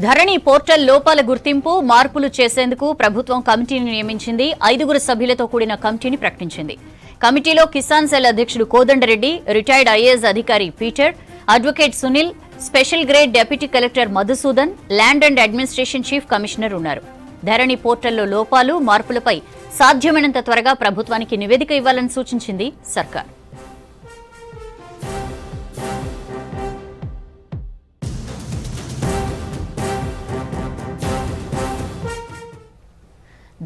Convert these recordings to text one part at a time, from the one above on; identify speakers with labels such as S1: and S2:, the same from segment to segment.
S1: ధరణి portal లోపాల గుర్తింపు మార్పులు చేసేందుకు ప్రభుత్వం కమిటీని నియమించింది. 5 సభ్యులతో కూడిన కమిటీని ప్రకటించింది. కమిటీలో కిసాన్ సెల్ అధ్యక్షుడు కోదండరెడ్డి, రిటైర్డ్ ఐఏఎస్ అధికారి Peter, advocate Sunil, special grade deputy collector Madhusudan, land and administration chief commissioner ఉన్నారు. ధరణి పోర్టల్లో లోపాలు మార్పులపై సాధ్యమైనంత త్వరగా ప్రభుత్వానికి నివేదిక ఇవ్వాలని సూచించింది సర్కార్.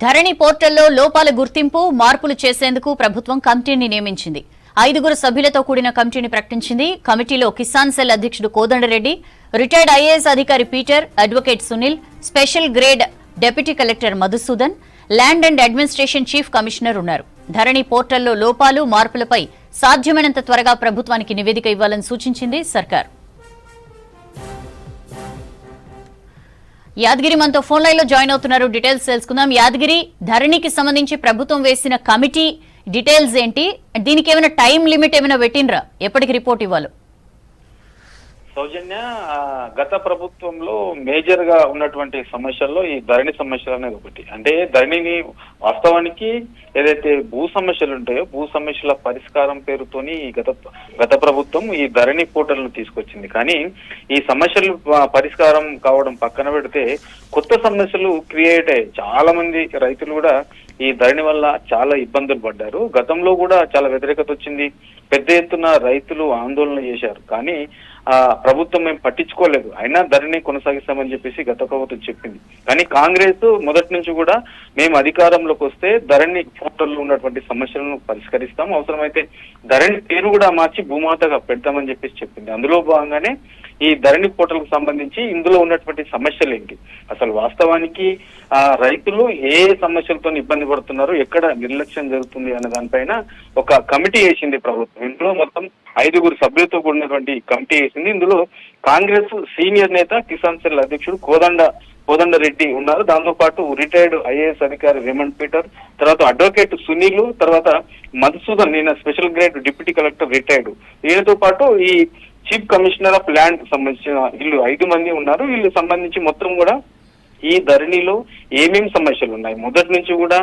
S1: ధరణి పోర్టల్లో లోపాల గుర్తింపు మార్పులు చేసేందుకు ప్రభుత్వం కమిటీని నియమించింది. 5 సభ్యులతో కూడిన కమిటీని ప్రకటించింది. కమిటీలో కిసాన్ సెల్ అధ్యక్షుడు కోదండరెడ్డి, రిటైర్డ్ ఐఏఎస్ అధికారి Peter, advocate Sunil, special grade deputy collector Madhusudan, land and administration chief commissioner ఉన్నారు. ధరణి పోర్టల్లో లోపాలు మార్పులపై సాధ్యమైనంత త్వరగా ప్రభుత్వానికి నివేదిక ఇవ్వాలని సూచించింది సర్కార్. యాదగిరి మనతో ఫోన్ లైన్ లో జాయిన్ అవుతున్నారు. డీటెయిల్స్ తెలుసుకుందాం. యాదగిరి, ధరణికి సంబంధించి ప్రభుత్వం వేసిన కమిటీ డీటెయిల్స్ ఏంటి? దీనికి ఏమైనా టైం లిమిట్ ఏమైనా పెట్టినరా? ఎప్పటికి రిపోర్ట్ ఇవ్వాలి?
S2: సౌజన్య, గత ప్రభుత్వంలో మేజర్ గా ఉన్నటువంటి సమస్యల్లో ఈ ధరణి సమస్యలు అనేది ఒకటి. అంటే ధరణిని వాస్తవానికి ఏదైతే భూ సమస్యలు ఉంటాయో భూ సమస్యల పరిష్కారం పేరుతోని గత ప్రభుత్వం ఈ ధరణి పోర్టల్ ను తీసుకొచ్చింది. కానీ ఈ సమస్యలు పరిష్కారం కావడం పక్కన పెడితే కొత్త సమస్యలు క్రియేట్ అయ్యాయి. చాలా మంది రైతులు కూడా ఈ ధరణి వల్ల చాలా ఇబ్బందులు పడ్డారు. గతంలో కూడా చాలా వ్యతిరేకత వచ్చింది. పెద్ద ఎత్తున రైతులు ఆందోళన చేశారు. కానీ ప్రభుత్వం మేము పట్టించుకోలేదు. అయినా ధరణి కొనసాగిస్తామని చెప్పేసి గత ప్రభుత్వం చెప్పింది. కానీ కాంగ్రెస్ మొదటి నుంచి కూడా మేము అధికారంలోకి వస్తే ధరణి పోర్టల్లో ఉన్నటువంటి సమస్యలను పరిష్కరిస్తాం, అవసరమైతే ధరణి పేరు కూడా మార్చి భూమాతగా పెడతామని చెప్పేసి చెప్పింది. అందులో భాగంగానే ఈ ధరణి పోర్టల్ కు సంబంధించి ఇందులో ఉన్నటువంటి సమస్యలు ఏంటి, అసలు వాస్తవానికి రైతులు ఏ సమస్యలతో ఇబ్బంది పడుతున్నారు, ఎక్కడ నిర్లక్ష్యం జరుగుతుంది అనే దానిపైన ఒక కమిటీ వేసింది ప్రభుత్వం. ఇందులో మొత్తం 5 సభ్యులతో కూడినటువంటి కమిటీ వేసింది. ఇందులో కాంగ్రెస్ సీనియర్ నేత కిసాన్ సెల్ అధ్యక్షుడు కోదండరెడ్డి ఉన్నారు. దాంతో పాటు రిటైర్డ్ ఐఏఎస్ అధికారి రేమండ్ పీటర్, తర్వాత అడ్వకేట్ సునీల్, తర్వాత మధుసూదన్, ఈయన special grade deputy collector retired. ఈయనతో పాటు ఈ చీఫ్ కమిషనర్ ఆఫ్ ల్యాండ్ సంబంధించిన వీళ్ళు 5 మంది ఉన్నారు. వీళ్ళు సంబంధించి మొత్తం కూడా ఈ ధరణిలో ఏమేమి సమస్యలు ఉన్నాయి, మొదటి నుంచి కూడా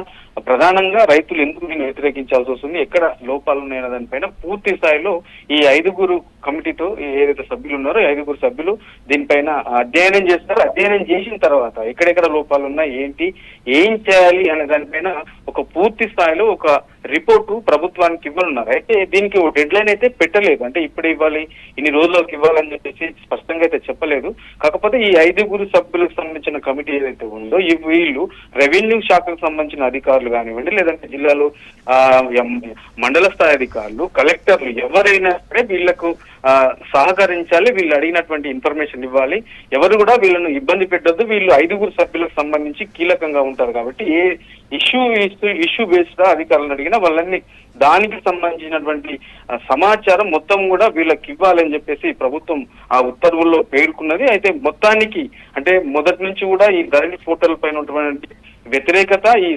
S2: ప్రధానంగా రైతులు ఎందుకు దీన్ని వ్యతిరేకించాల్సి వస్తుంది, ఎక్కడ లోపాలు ఉన్నాయన్న దానిపైన పూర్తి స్థాయిలో ఈ 5 కమిటీతో ఏదైతే సభ్యులు ఉన్నారో 5 సభ్యులు దీనిపైన అధ్యయనం చేస్తారు. అధ్యయనం చేసిన తర్వాత ఎక్కడెక్కడ లోపాలు ఉన్నాయి, ఏంటి, ఏం చేయాలి అనే దానిపైన ఒక పూర్తి స్థాయిలో ఒక రిపోర్టు ప్రభుత్వానికి ఇవ్వనున్నారు. అయితే దీనికి ఒక డెడ్ లైన్ అయితే పెట్టలేదు. అంటే ఇప్పుడు ఇవ్వాలి, ఇన్ని రోజుల్లోకి ఇవ్వాలని చెప్పేసి స్పష్టంగా అయితే చెప్పలేదు. కాకపోతే ఈ 5 సభ్యులకు సంబంధించిన కమిటీ ఏదైతే ఉందో వీళ్ళు రెవెన్యూ శాఖకు సంబంధించిన అధికారులు కానివ్వండి, లేదంటే జిల్లాలో మండల స్థాయి అధికారులు, కలెక్టర్లు ఎవరైనా సరే వీళ్లకు సహకరించాలి. వీళ్ళు అడిగినటువంటి ఇన్ఫర్మేషన్ ఇవ్వాలి. ఎవరు కూడా వీళ్ళను ఇబ్బంది పెట్టొద్దు. వీళ్ళు 5 సభ్యులకు సంబంధించి కీలకంగా ఉంటారు కాబట్టి ఏ ఇష్యూ బేస్డ్ అధికారులను అడిగినా వాళ్ళని దానికి సంబంధించినటువంటి సమాచారం మొత్తం కూడా వీళ్ళకి ఇవ్వాలని చెప్పేసి ప్రభుత్వం ఆ ఉత్తర్వుల్లో పేర్కొన్నది. అయితే మొత్తానికి అంటే మొదటి నుంచి కూడా ఈ ధరణి పోర్టల్ పైన ఉన్నటువంటి వ్యతిరేకత, ఈ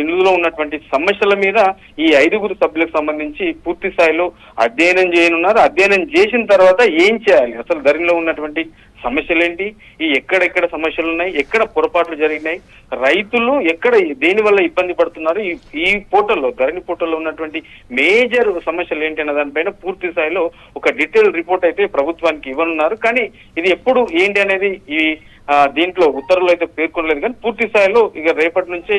S2: ఇందులో ఉన్నటువంటి సమస్యల మీద ఈ 5 సభ్యులకు సంబంధించి పూర్తి స్థాయిలో అధ్యయనం చేయనున్నారు. అధ్యయనం చేసిన తర్వాత ఏం చేయాలి, అసలు ధరణిలో ఉన్నటువంటి సమస్యలు ఏంటి, ఈ ఎక్కడెక్కడ సమస్యలు ఉన్నాయి, ఎక్కడ పొరపాట్లు జరిగినాయి, రైతులు ఎక్కడ దేని వల్ల ఇబ్బంది పడుతున్నారు, ఈ పోర్టల్లో ధరణి పోర్టల్లో ఉన్నటువంటి మేజర్ సమస్యలు ఏంటి అన్న దానిపైన పూర్తి స్థాయిలో ఒక డీటెయిల్ రిపోర్ట్ అయితే ప్రభుత్వానికి ఇవ్వనున్నారు. కానీ ఇది ఎప్పుడు ఏంటి అనేది ఈ దీంట్లో ఉత్తర్వులు అయితే పేర్కొనలేదు. కానీ పూర్తి స్థాయిలో ఇక రేపటి నుంచే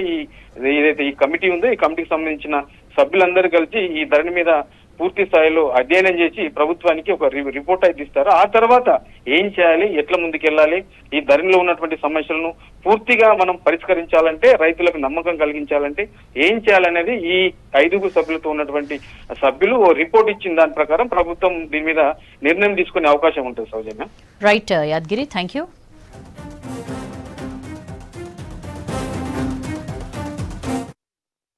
S2: ఏదైతే ఈ కమిటీ ఉందో ఈ కమిటీకి సంబంధించిన సభ్యులందరూ కలిసి ఈ ధరణి మీద పూర్తి స్థాయిలో అధ్యయనం చేసి ప్రభుత్వానికి ఒక రిపోర్ట్ అయితే ఇస్తారు. ఆ తర్వాత ఏం చేయాలి, ఎట్లా ముందుకెళ్లాలి, ఈ ధరణిలో ఉన్నటువంటి సమస్యలను పూర్తిగా మనం పరిష్కరించాలంటే, రైతులకు నమ్మకం కలిగించాలంటే ఏం చేయాలనేది ఈ 5 సభ్యులతో ఉన్నటువంటి సభ్యులు రిపోర్ట్ ఇచ్చిన దాని ప్రకారం ప్రభుత్వం దీని మీద నిర్ణయం తీసుకునే అవకాశం ఉంటుంది. Soujanya.
S1: Right Yadagiri, thank you.